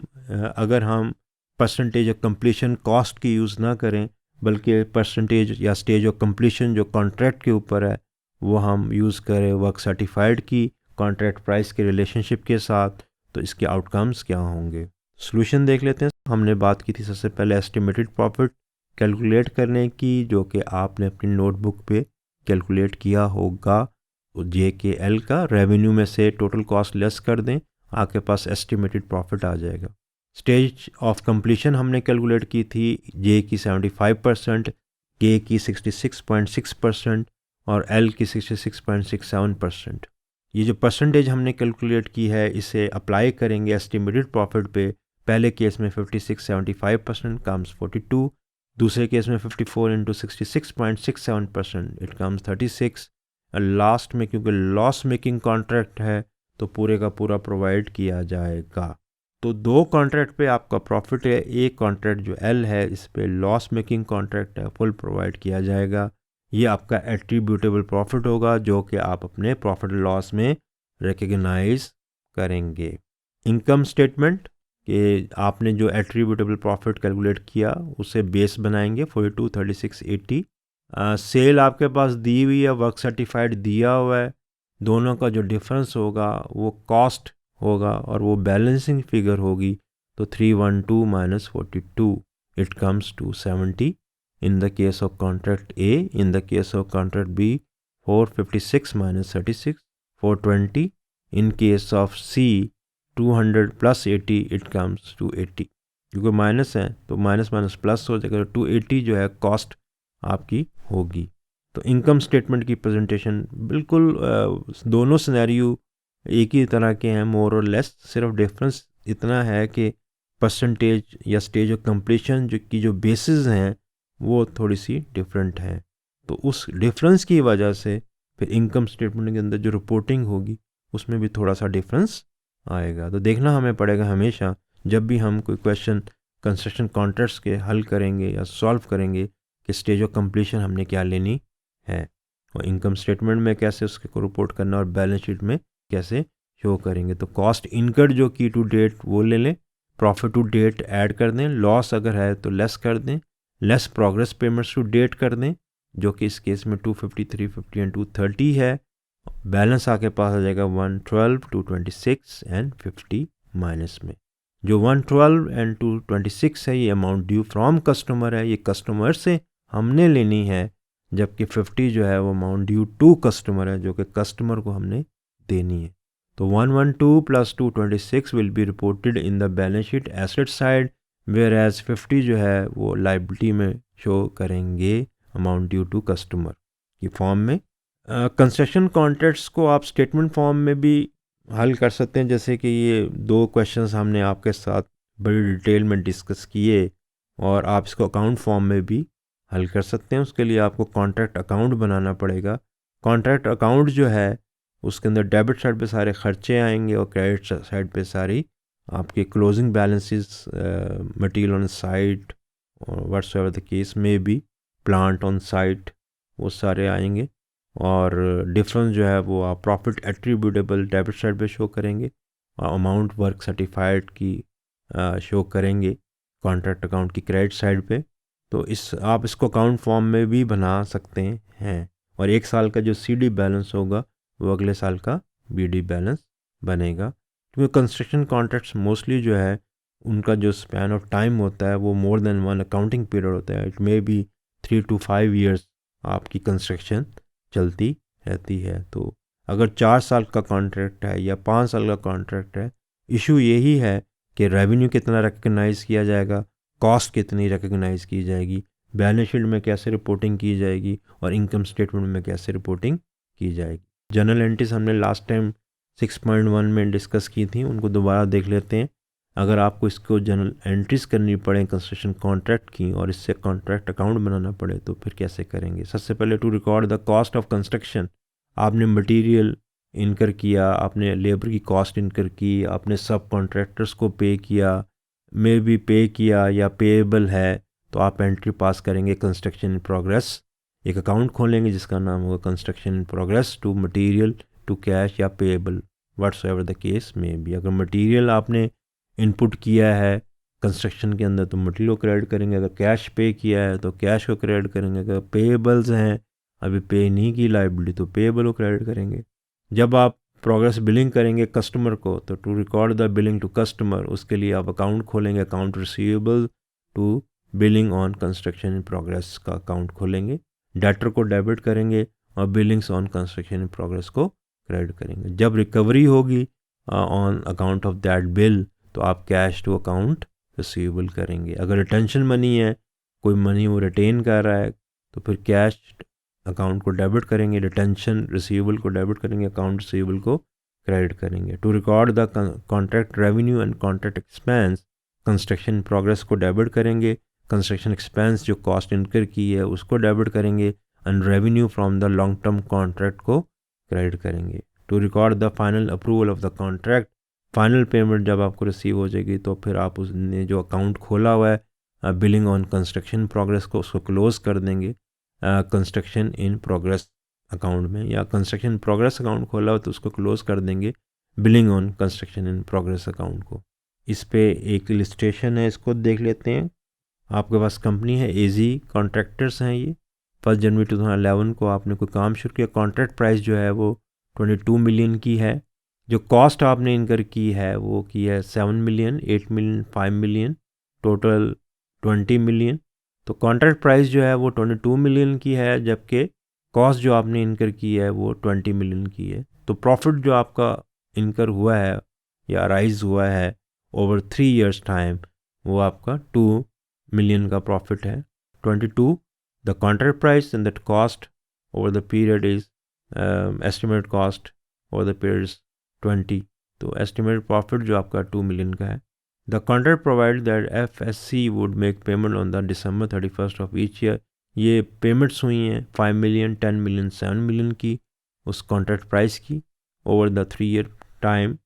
अगर हम परसेंटेज ऑफ कंप्लीशन कॉस्ट की यूज़ ना करें बल्कि परसेंटेज या स्टेज ऑफ कंप्लीशन जो कॉन्ट्रैक्ट के ऊपर है वो हम यूज़ करें वर्क सर्टिफाइड की कॉन्ट्रैक्ट प्राइस के रिलेशनशिप के साथ, तो इसके आउटकम्स क्या होंगे। सॉल्यूशन देख लेते हैं। हमने बात की थी सबसे पहले एस्टिमेटेड प्रॉफिट कैलकुलेट करने की, जो कि आपने अपनी नोटबुक पे कैलकुलेट किया होगा। जे के एल का रेवेन्यू में से टोटल कॉस्ट लेस कर दें, आपके पास एस्टिमेटेड प्रॉफिट आ जाएगा। स्टेज ऑफ कंप्लीशन हमने कैलकुलेट की थी, जे की 75%, के की 66.6% और एल की 66.67%। ये जो परसेंटेज हमने कैलकुलेट की है इसे अप्लाई करेंगे एस्टिमेटेड प्रॉफिट पे। पहले केस में 56 75% कम्स 42, दूसरे केस में 54 इंटू 66.67% इट कम्स 36, और लास्ट में क्योंकि लॉस मेकिंग कॉन्ट्रैक्ट है तो पूरे का पूरा प्रोवाइड किया जाएगा। तो दो कॉन्ट्रैक्ट पे आपका प्रॉफिट है, एक कॉन्ट्रैक्ट जो एल है इस पे लॉस मेकिंग कॉन्ट्रैक्ट है, फुल प्रोवाइड किया जाएगा। ये आपका एट्रीब्यूटेबल प्रॉफिट होगा जो कि आप अपने प्रॉफिट लॉस में रिकग्नाइज करेंगे। इनकम स्टेटमेंट कि आपने जो एट्रीब्यूटेबल प्रॉफिट कैलकुलेट किया उसे बेस बनाएंगे 42, 36, 80। सेल आपके पास दी हुई है, वर्क सर्टिफाइड दिया हुआ है, दोनों का जो डिफरेंस होगा वो कॉस्ट होगा और वो बैलेंसिंग फिगर होगी। तो 312 minus 42 it comes to 70 in the case of contract A. In the case of contract B 456 minus 36 420। In case of C 200 plus 80 it comes to 80। क्योंकि माइनस है तो माइनस माइनस प्लस हो जाएगा, 280 जो है cost आपकी होगी। तो इनकम स्टेटमेंट की प्रेजेंटेशन बिल्कुल दोनों सिनेरियो एक ही तरह के हैं मोर और लेस, सिर्फ डिफरेंस इतना है कि परसेंटेज या स्टेज ऑफ कंप्लीशन जो बेसिस हैं वो थोड़ी सी डिफरेंट हैं। तो उस डिफरेंस की वजह से फिर इनकम स्टेटमेंट के अंदर जो रिपोर्टिंग होगी उसमें भी थोड़ा सा डिफरेंस आएगा। तो देखना हमें पड़ेगा हमेशा जब भी हम कोई क्वेश्चन कंस्ट्रक्शन कॉन्ट्रैक्ट्स के हल करेंगे या सॉल्व करेंगे कि स्टेज ऑफ कंप्लीशन हमने क्या लेनी है, और इनकम स्टेटमेंट में कैसे उसके को रिपोर्ट करना और बैलेंस शीट में कैसे शो करेंगे। तो कॉस्ट इनकर्ड जो की टू डेट वो ले लें, प्रॉफिट टू डेट ऐड कर दें, लॉस अगर है तो लेस कर दें, less progress payments to date कर दें जो कि इस केस में 250, 350 एंड 230 है। बैलेंस आपके पास आ जाएगा 112, 226 एंड 50 माइनस में। जो 112 एंड 226 है ये अमाउंट ड्यू फ्रॉम कस्टमर है, ये कस्टमर से हमने लेनी है, जबकि 50 जो है वो अमाउंट ड्यू टू कस्टमर है जो कि कस्टमर को हमने देनी है। तो 112 plus 226 will be reported in the balance sheet asset side, whereas 50 जो है वो लाइबिलिटी में शो करेंगे अमाउंट ड्यू टू कस्टमर की फॉर्म में। कंस्ट्रक्शन कॉन्ट्रैक्ट्स को आप स्टेटमेंट फॉर्म में भी हल कर सकते हैं, जैसे कि ये दो क्वेश्चंस हमने आपके साथ बड़ी डिटेल में डिस्कस किए, और आप इसको अकाउंट फॉर्म में भी हल कर सकते हैं। उसके लिए आपको कॉन्ट्रैक्ट अकाउंट बनाना पड़ेगा। कॉन्ट्रैक्ट अकाउंट जो है उसके अंदर डेबिट साइड पे सारे खर्चे आएंगे और क्रेडिट साइड पे सारी आपके closing balances, material on site और व्हाट्सएवर द केस में भी प्लांट ऑन साइट वो सारे आएंगे, और डिफरेंस जो है वो आप प्रॉफिट एट्रीब्यूटेबल डेबिट साइड पे शो करेंगे और अमाउंट वर्क सर्टिफाइड की शो करेंगे कॉन्ट्रैक्ट अकाउंट की क्रेडिट साइड पे। तो आप इसको अकाउंट फॉर्म में भी बना सकते हैं, और एक साल का जो सीडी बैलेंस होगा वो अगले साल का बीडी बैलेंस बनेगा। क्योंकि कंस्ट्रक्शन कॉन्ट्रैक्ट्स मोस्टली जो है उनका जो स्पैन ऑफ टाइम होता है वो more than one accounting period होता है। It may B 3 to 5 years आपकी कंस्ट्रक्शन चलती रहती है। तो अगर 4 साल का कॉन्ट्रैक्ट है या 5 साल का कॉन्ट्रैक्ट है, इशू यही है कि रेवेन्यू कितना रिकग्नाइज़ किया जाएगा, कॉस्ट कितनी रिकग्नाइज़ की जाएगी, बैलेंस शीट में कैसे रिपोर्टिंग की जाएगी और इनकम स्टेटमेंट में कैसे रिपोर्टिंग की जाएगी। जनरल एंट्रीज हमने लास्ट टाइम 6.1 में डिस्कस की थी, उनको दोबारा देख लेते हैं। अगर आपको इसको जनरल एंट्रीज करनी पड़े कंस्ट्रक्शन कॉन्ट्रैक्ट की और इससे कॉन्ट्रैक्ट अकाउंट बनाना पड़े तो फिर कैसे करेंगे। सबसे पहले to record the cost of construction, आपने मटेरियल इनकर किया, आपने लेबर की कॉस्ट इनकर की, आपने सब कॉन्ट्रैक्टर्स को पे किया, में भी पे किया या पेएबल है, तो आप एंट्री पास करेंगे कंस्ट्रक्शन इन प्रोग्रेस। एक अकाउंट खोलेंगे जिसका नाम होगा construction in progress to material to cash या पेएबल व्हाट्सएवर द केस में भी। अगर मटेरियल आपने इनपुट किया है कंस्ट्रक्शन के अंदर तो मटेरियल को क्रेडिट करेंगे, अगर कैश पे किया है तो कैश को क्रेडिट करेंगे, अगर पेएबल्स हैं अभी पे नहीं की लायबिलिटी तो पेएबल को क्रेडिट करेंगे। जब आप प्रोग्रेस बिलिंग करेंगे कस्टमर को तो to record the billing to customer, उसके लिए आप अकाउंट खोलेंगे, account receivable to billing on construction in progress का अकाउंट खोलेंगे, डेटर को डेबिट करेंगे और billings on construction in progress को क्रेडिट करेंगे। जब रिकवरी होगी on account of that bill तो आप कैश टू अकाउंट रिसीवेबल करेंगे। अगर रिटेंशन मनी है, कोई मनी वो रिटेन कर रहा है तो फिर कैश अकाउंट को डेबिट करेंगे, रिटेंशन रिसीवेबल को डेबिट करेंगे, अकाउंट रिसीवेबल को क्रेडिट करेंगे। To record the contract revenue and contract expense, construction progress को डेबिट करेंगे, कंस्ट्रक्शन एक्सपेंस जो कॉस्ट इनकर की है उसको डेबिट करेंगे, and revenue from the long term contract को क्रेडिट करेंगे। To record the final approval of the contract, final payment जब आपको रिसीव हो जाएगी तो फिर आप उसने जो अकाउंट खोला हुआ है बिलिंग ऑन कंस्ट्रक्शन प्रोग्रेस को उसको क्लोज़ कर देंगे कंस्ट्रक्शन इन प्रोग्रेस अकाउंट में, या कंस्ट्रक्शन प्रोग्रेस अकाउंट खोला हो तो उसको क्लोज़ कर देंगे billing on construction in progress account को। इस पे एक इलस्ट्रेशन है, इसको देख लेते हैं। आपके पास कंपनी है एजी कॉन्ट्रैक्टर्स हैं, ये 1 जनवरी 2011 को आपने कोई काम शुरू किया। कॉन्ट्रैक्ट प्राइस जो है वो 22 मिलियन की है। जो कॉस्ट आपने इनकर की है वो की है 7 million, 8 million, 5 million, total 20 million. तो कॉन्ट्रैक्ट प्राइस जो है वो 22 मिलियन की है, जबकि कॉस्ट जो आपने इनकर की है वो 20 मिलियन की है। तो प्रॉफिट जो आपका इनकर हुआ है या राइज हुआ है ओवर 3 years टाइम, वो आपका 2 मिलियन का प्रॉफिट है। 22 the contract price and that cost over the period is estimated cost over the period is 20। तो एस्टिमेटेड प्रॉफिट जो आपका 2 मिलियन का है। The contract provide that FSC would make payment on the December 31st of each year. ये payments हुई हैं 5 million, 10 million, 7 million की उस कॉन्ट्रैक्ट प्राइस की ओवर द 3 year टाइम।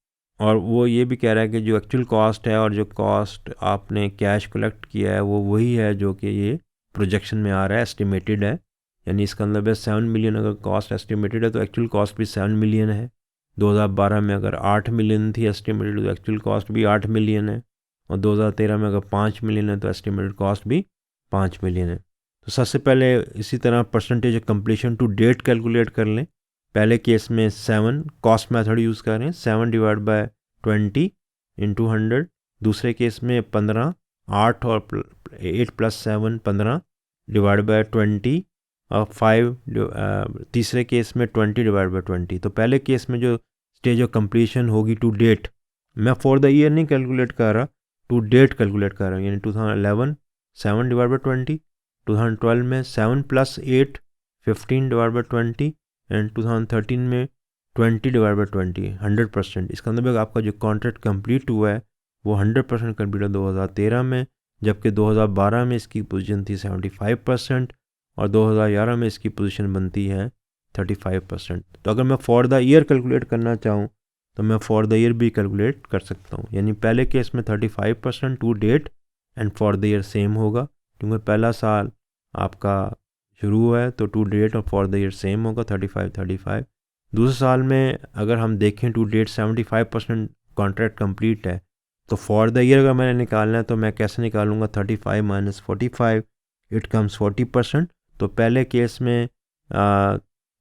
और वो ये भी कह रहा है कि जो एक्चुअल कॉस्ट है और जो कॉस्ट आपने कैश कलेक्ट किया है वो वही है जो कि ये प्रोजेक्शन में आ रहा है, एस्टिमेटेड है। यानी इसका मतलब है 7 मिलियन अगर कॉस्ट एस्टिमेटेड है तो एक्चुअल कॉस्ट भी 7 मिलियन है। 2012 में अगर 8 मिलियन थी एस्टिमेटेड तो एक्चुअल कॉस्ट भी 8 मिलियन है। और 2013 में अगर 5 मिलियन है तो एस्टिमेटेड कॉस्ट भी 5 मिलियन है। तो सबसे पहले इसी तरह percentage of completion to date calculate कर लें। पहले केस में 7 कॉस्ट मेथड यूज़ कर रहे हैं, 7 डिवाइड बाय 20 इंटू 100। दूसरे केस में 15, 8 और 8 + 7 15 डिवाइड बाय 20 और 5। तीसरे केस में 20 डिवाइड बाय 20। तो पहले केस में जो स्टेज ऑफ कंप्लीशन होगी टू डेट, मैं फॉर द ईयर नहीं कैलकुलेट कर रहा, टू डेट कैलकुलेट कर रहा हूँ। यानी 2011 7 डिवाइड बाय 20, 2012 में 7 + 8 15 डिवाइड बाय 20 एंड 2013 में 20 डिवाइड बाय 20 100%। इसका मतलब आपका जो कॉन्ट्रैक्ट कंप्लीट हुआ है वो 100% कंप्लीट है 2013 में, जबकि 2012 में इसकी पोजीशन थी 75% और 2011 में इसकी पोजीशन बनती है 35%। तो अगर मैं फॉर द ईयर कैलकुलेट करना चाहूँ तो मैं फॉर द ईयर भी कैलकुलेट कर सकता हूँ। यानी पहले केस में 35% to date and for the year same होगा, क्योंकि पहला साल आपका शुरू हुआ है तो टू डेट और फॉर द ईयर सेम होगा 35। दूसरे साल में अगर हम देखें टू डेट 75% कॉन्ट्रैक्ट कंप्लीट है, तो फॉर द ईयर अगर मैंने निकालना है तो मैं कैसे निकालूंगा, 35 - 45 इट कम्स 40%। तो पहले केस में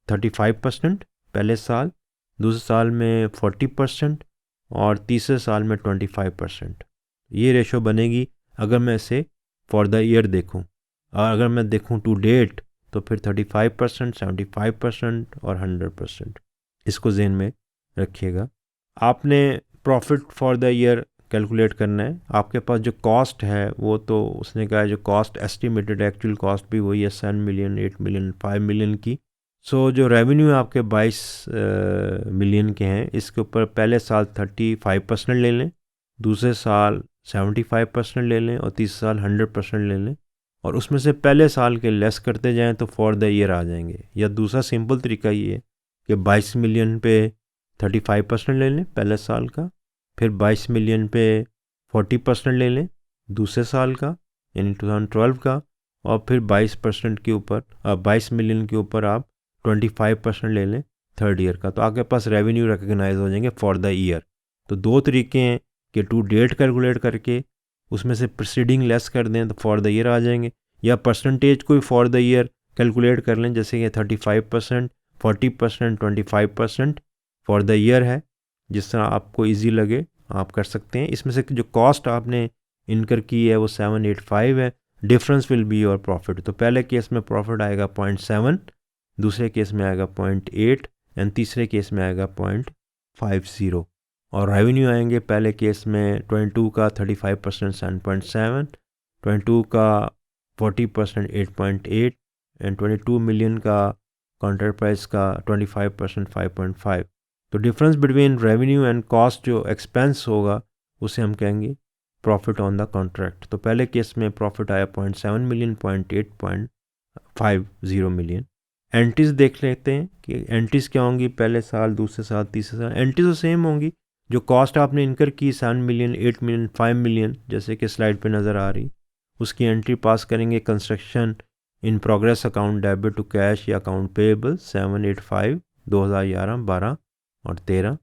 35% पहले साल, दूसरे साल में 40% और तीसरे साल में 25%। ये रेशो बनेगी अगर मैं इसे फॉर द ईयर देखूं। और अगर मैं देखूं टू डेट तो फिर 35%, 75% और 100%। इसको ज़हन में रखिएगा। आपने profit for the year calculate करना है। आपके पास जो कॉस्ट है वो तो उसने कहा है जो कॉस्ट एस्टिमेटेड, एक्चुअल कॉस्ट भी वही है 7 मिलियन, 8 मिलियन, 5 मिलियन की। सो जो रेवेन्यू आपके 22 मिलियन के हैं, इसके ऊपर पहले साल 35% ले लें, दूसरे साल 75% ले लें और तीसरे साल 100% ले लें। और उसमें से पहले साल के लेस करते जाएं तो फॉर द ईयर आ जाएंगे। या दूसरा सिंपल तरीका ये है कि 22 मिलियन पे 35% ले लें पहले साल का, फिर 22 मिलियन पे 40% ले लें दूसरे साल का यानी 2012 का, और फिर 22% के ऊपर 22 मिलियन के ऊपर आप 25% ले लें थर्ड ईयर का। तो आपके पास रेवेन्यू रिकग्नाइज हो जाएंगे फॉर द ईयर। तो दो तरीके हैं कि टू डेट कैलकुलेट करके उसमें से प्रीसीडिंग लेस कर दें तो फॉर द ईयर आ जाएंगे, या परसेंटेज कोई फॉर द ईयर कैलकुलेट कर लें, जैसे कि 35%, 40%, 25% फॉर द ईयर है। जिस तरह आपको इजी लगे आप कर सकते हैं। इसमें से जो कॉस्ट आपने इनकर की है वो 785 है। Difference will be your profit. तो पहले केस में प्रॉफिट आएगा 0.7, दूसरे केस में आएगा 0.8 एंड तीसरे केस में आएगा 0.50। और रेवेन्यू आएंगे पहले केस में 22 का 35% 7.7, 22 का 40% 8.8 एंड 22 मिलियन का कॉन्ट्रैक्ट प्राइस का 25% 5.5। तो difference between revenue and cost जो एक्सपेंस होगा उसे हम कहेंगे प्रॉफिट ऑन द कॉन्ट्रैक्ट। तो पहले केस में प्रॉफिट आया 0.7 मिलियन, 0.8, 0.50 मिलियन। एंट्रीज देख लेते हैं कि एंट्रीज क्या होंगी पहले साल, दूसरे साल, तीसरे साल। एंट्रीज तो सेम होंगी। जो कॉस्ट आपने इनकर की 7 मिलियन, 8 मिलियन, 5 मिलियन जैसे कि स्लाइड पे नज़र आ रही, उसकी एंट्री पास करेंगे। Construction in progress account debit to cash या अकाउंट पेएबल 785 2011, 12 और 13।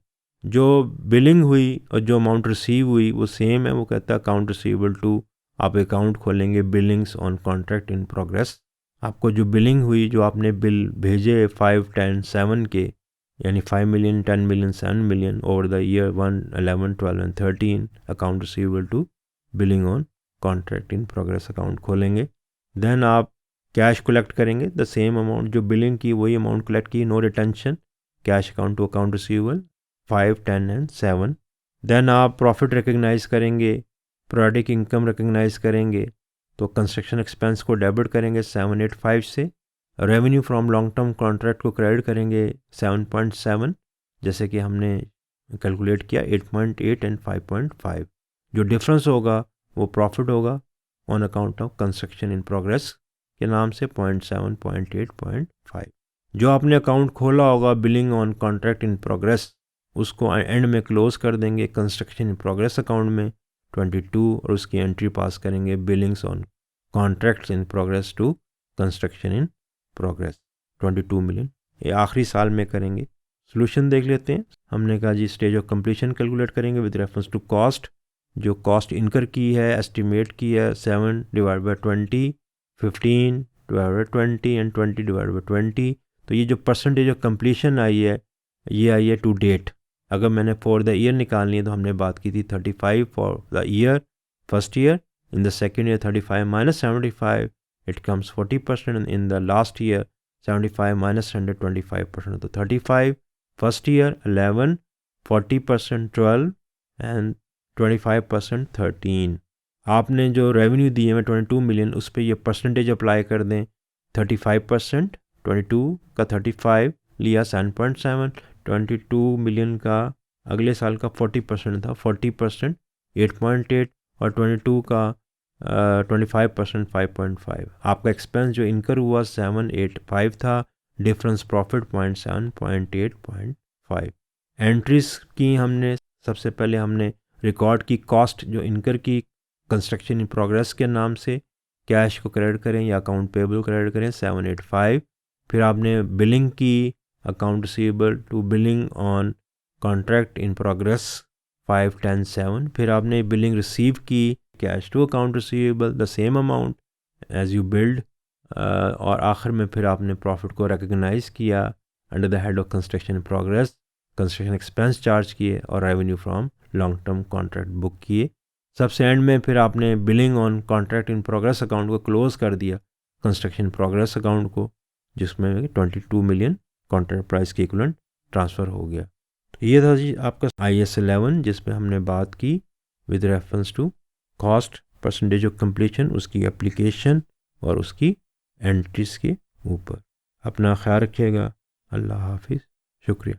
जो बिलिंग हुई और जो अमाउंट रिसीव हुई वो सेम है। वो कहता है अकाउंट रिसीवेबल टू, आप अकाउंट खोलेंगे Billings on contract in progress. आपको जो बिलिंग हुई, जो आपने बिल भेजे 5, 10, 7 के, यानी 5 million, 10 million, 7 million over the year 1, 11, 12 and 13, account receivable to billing on contract in progress account खोलेंगे। देन आप कैश कलेक्ट करेंगे, द सेम अमाउंट जो बिलिंग की वही अमाउंट कलेक्ट की, no retention, cash account to account receivable 5, 10 and 7। Then आप profit recognise करेंगे, product income recognise करेंगे, तो कंस्ट्रक्शन एक्सपेंस को डेबिट करेंगे 785 से, revenue from long term contract को क्रेडिट करेंगे 7.7, जैसे कि हमने कैलकुलेट किया 8.8 एंड 5.5। जो डिफरेंस होगा वो प्रॉफिट होगा on account of construction in progress के नाम से 0.7, 0.8, 0.5। जो आपने अकाउंट खोला होगा billing on contract in progress, उसको एंड में क्लोज कर देंगे कंस्ट्रक्शन इन प्रोग्रेस अकाउंट में 22, और उसकी एंट्री पास करेंगे billings on contracts in progress to construction in progress 22 million. ये आखिरी साल में करेंगे। सोल्यूशन देख लेते हैं। हमने कहा जी स्टेज ऑफ कंप्लीशन कैलकुलेट करेंगे विद रेफरेंस टू कॉस्ट। जो कॉस्ट इनकर की है, एस्टिमेट की है 7 divide by 20, 15 divide by 20 and 20 divide by 20। तो ये जो परसेंटेज ऑफ कंप्लीशन आई है, ये आई है टू डेट। अगर मैंने फॉर द ईयर निकालनी है तो हमने बात की थी 35 for the year first year, in the second year 35 minus 75 it comes 40%, in the last year 75 minus 100 25%, तो 35 फर्स्ट ईयर 11, 40% 12 एंड 25% 13। आपने जो रेवेन्यू दिए में 22 मिलियन, उस पर ये परसेंटेज अप्लाई कर दें 35%, 22 का 35 लिया 7.7, 22 मिलियन का अगले साल का 40% था, 40% 8.8 और 22 का 25% 5.5। आपका एक्सपेंस जो इनकर हुआ 785 था, डिफरेंस प्रॉफिट 0.7, 0.8, 0.5। एंट्रीज की हमने सबसे पहले हमने रिकॉर्ड की कॉस्ट जो इनकर की कंस्ट्रक्शन इन प्रोग्रेस के नाम से, कैश को क्रेडिट करें या अकाउंट पेबल क्रेडिट करें 785। फिर आपने बिलिंग की account receivable to billing on contract in progress 5, 10, 7। फिर आपने बिलिंग रिसीव की cash to account receivable the same amount as you billed, और आखिर में फिर आपने प्रॉफिट को रिकग्नाइज किया under the head of construction in progress, construction expense charge किए और revenue from long term contract book किए। सबसे एंड में फिर आपने billing on contract in progress account को क्लोज कर दिया कंस्ट्रक्शन प्रोग्रेस अकाउंट को, जिसमें 22 मिलियन कॉन्ट्रैक्ट प्राइस के इक्विवेलेंट ट्रांसफ़र हो गया। तो ये था जी आपका IAS-11, जिसमें हमने बात की with reference to cost, percentage of completion, उसकी एप्लीकेशन और उसकी एंट्रीज के ऊपर। अपना ख्याल रखिएगा। अल्लाह हाफिज़। शुक्रिया।